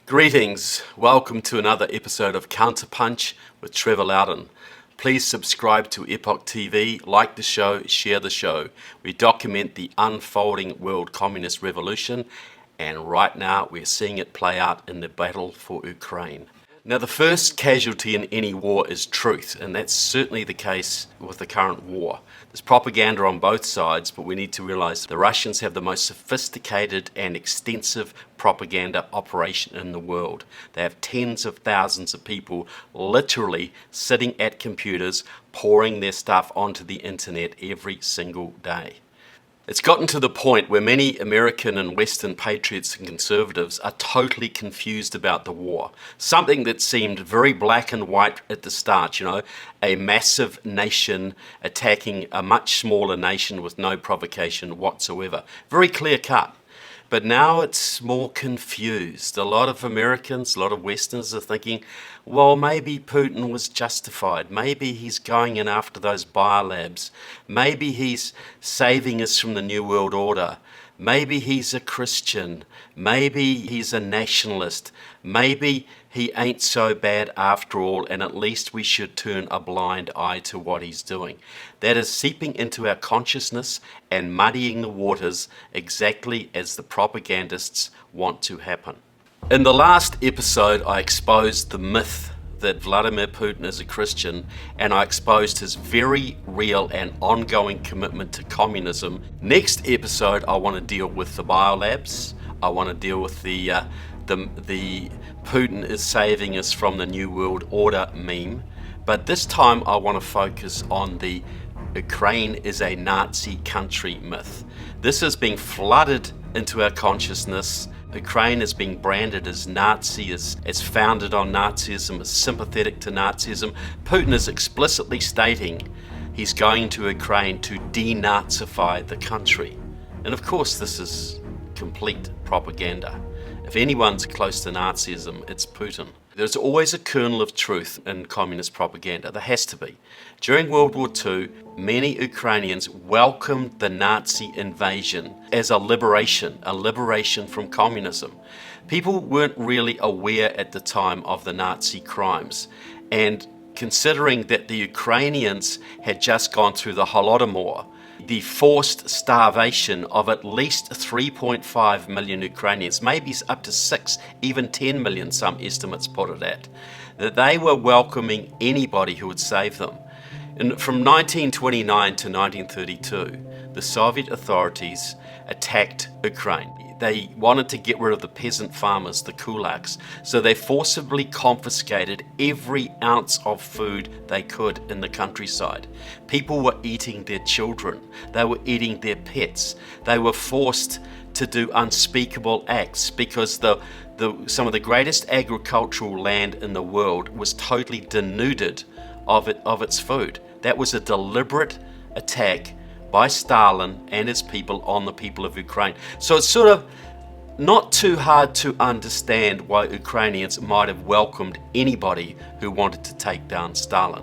Greetings, welcome to another episode of Counterpunch with Trevor Loudon. Please subscribe to Epoch TV, like the show, share the show. We document the unfolding world communist revolution, and right now we're seeing it play out in the battle for Ukraine. Now, the first casualty in any war is truth, and that's certainly the case with the current war. There's propaganda on both sides, but we need to realize the Russians have the most sophisticated and extensive propaganda operation in the world. They have tens of thousands of people literally sitting at computers, pouring their stuff onto the internet every single day. It's gotten to the point where many American and Western patriots and conservatives are totally confused about the war. Something that seemed very black and white at the start, a massive nation attacking a much smaller nation with no provocation whatsoever. Very clear cut. But now it's more confused. A lot of Americans, a lot of Westerners are thinking, well, maybe Putin was justified. Maybe he's going in after those biolabs. Maybe he's saving us from the New World Order. Maybe he's a Christian. Maybe he's a nationalist. Maybe he ain't so bad after all, and at least we should turn a blind eye to what he's doing. That is seeping into our consciousness and muddying the waters exactly as the propagandists want to happen. In the last episode, I exposed the myth that Vladimir Putin is a Christian, and I exposed his very real and ongoing commitment to communism. Next episode, I want to deal with the biolabs. I want to deal with the Putin is saving us from the New World Order meme. But this time I want to focus on the Ukraine is a Nazi country myth. This is being flooded into our consciousness. Ukraine is being branded as Nazi, as founded on Nazism, as sympathetic to Nazism. Putin is explicitly stating he's going to Ukraine to denazify the country. And of course this is complete propaganda. If anyone's close to Nazism, it's Putin. There's always a kernel of truth in communist propaganda. There has to be. During World War II, many Ukrainians welcomed the Nazi invasion as a liberation from communism. People weren't really aware at the time of the Nazi crimes. And considering that the Ukrainians had just gone through the Holodomor, the forced starvation of at least 3.5 million Ukrainians, maybe up to 6, even 10 million, some estimates put it at, that they were welcoming anybody who would save them. And from 1929 to 1932, the Soviet authorities attacked Ukraine. They wanted to get rid of the peasant farmers, the kulaks, so they forcibly confiscated every ounce of food they could in the countryside. People were eating their children. They were eating their pets. They were forced to do unspeakable acts because some of the greatest agricultural land in the world was totally denuded of its food. That was a deliberate attack by Stalin and his people on the people of Ukraine. So it's sort of not too hard to understand why Ukrainians might have welcomed anybody who wanted to take down Stalin.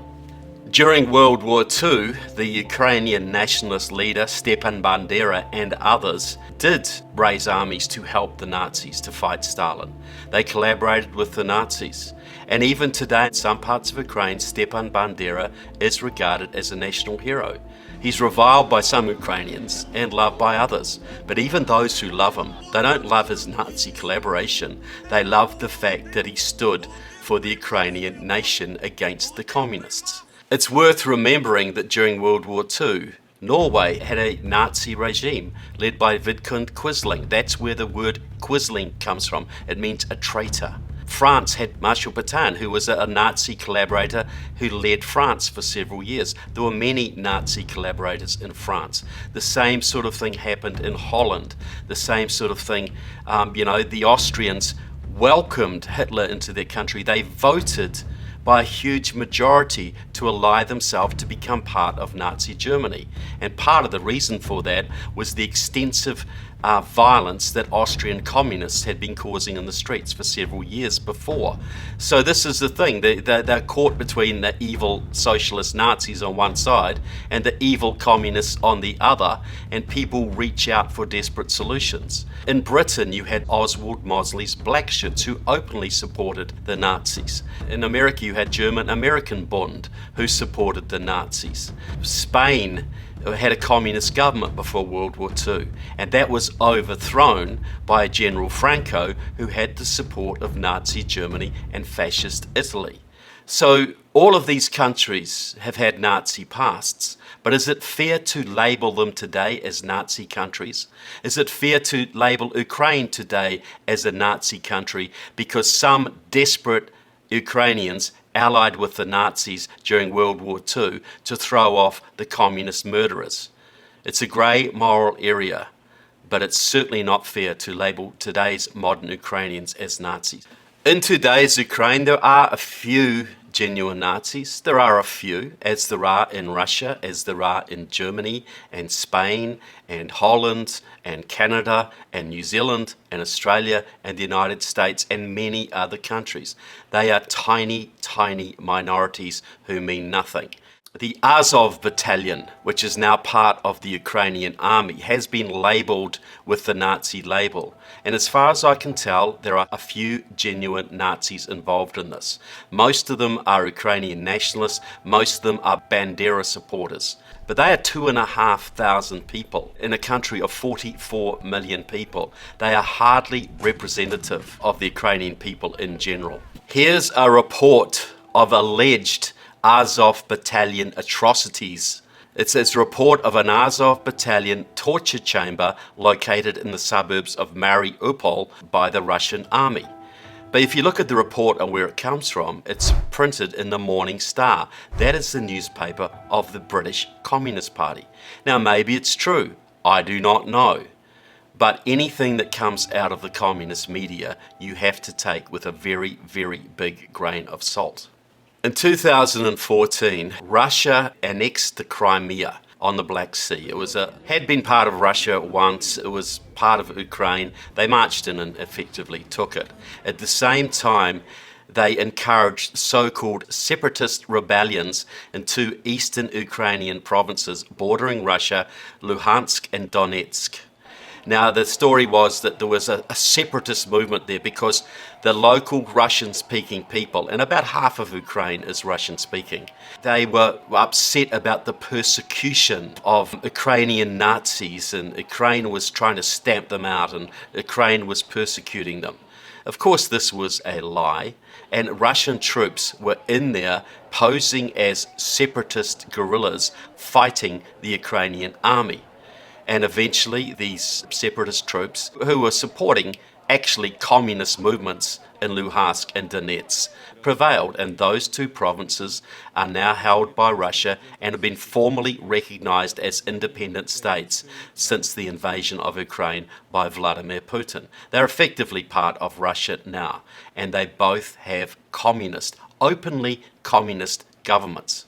During World War II, the Ukrainian nationalist leader Stepan Bandera and others did raise armies to help the Nazis to fight Stalin. They collaborated with the Nazis. And even today, in some parts of Ukraine, Stepan Bandera is regarded as a national hero. He's reviled by some Ukrainians and loved by others. But even those who love him, they don't love his Nazi collaboration. They love the fact that he stood for the Ukrainian nation against the communists. It's worth remembering that during World War II, Norway had a Nazi regime led by Vidkun Quisling. That's where the word Quisling comes from. It means a traitor. France had Marshal Pétain, who was a Nazi collaborator who led France for several years. There were many Nazi collaborators in France. The same sort of thing happened in Holland. The same sort of thing, the Austrians welcomed Hitler into their country. They voted by a huge majority to ally themselves to become part of Nazi Germany. And part of the reason for that was the extensive violence that Austrian communists had been causing in the streets for several years before. So this is the thing, they're caught between the evil socialist Nazis on one side and the evil communists on the other, and people reach out for desperate solutions. In Britain, you had Oswald Mosley's Black Shirts, who openly supported the Nazis. In America, you had German-American Bund, who supported the Nazis. Spain had a communist government before World War II, and that was overthrown by General Franco, who had the support of Nazi Germany and fascist Italy. So all of these countries have had Nazi pasts, but is it fair to label them today as Nazi countries? Is it fair to label Ukraine today as a Nazi country because some desperate Ukrainians allied with the Nazis during World War II to throw off the communist murderers? It's a grey moral area, but it's certainly not fair to label today's modern Ukrainians as Nazis. In today's Ukraine, there are a few genuine Nazis. There are a few, as there are in Russia, as there are in Germany and Spain and Holland and Canada and New Zealand and Australia and the United States and many other countries. They are tiny, tiny minorities who mean nothing. The Azov battalion, which is now part of the Ukrainian army, has been labelled with the Nazi label. And as far as I can tell, there are a few genuine Nazis involved in this. Most of them are Ukrainian nationalists, most of them are Bandera supporters. But they are 2,500 people in a country of 44 million people. They are hardly representative of the Ukrainian people in general. Here's a report of alleged Azov battalion atrocities. It says report of an Azov battalion torture chamber located in the suburbs of Mariupol by the Russian army. But if you look at the report and where it comes from, it's printed in the Morning Star. That is the newspaper of the British Communist Party. Now maybe it's true, I do not know. But anything that comes out of the communist media, you have to take with a very, very big grain of salt. In 2014, Russia annexed the Crimea on the Black Sea. It had been part of Russia once, it was part of Ukraine. They marched in and effectively took it. At the same time, they encouraged so-called separatist rebellions in two eastern Ukrainian provinces bordering Russia, Luhansk and Donetsk. Now, the story was that there was a separatist movement there because the local Russian-speaking people, and about half of Ukraine is Russian-speaking, they were upset about the persecution of Ukrainian Nazis, and Ukraine was trying to stamp them out, and Ukraine was persecuting them. Of course, this was a lie, and Russian troops were in there posing as separatist guerrillas fighting the Ukrainian army. And eventually these separatist troops, who were supporting actually communist movements in Luhansk and Donetsk, prevailed, and those two provinces are now held by Russia and have been formally recognized as independent states since the invasion of Ukraine by Vladimir Putin. They're effectively part of Russia now, and they both have communist, openly communist governments.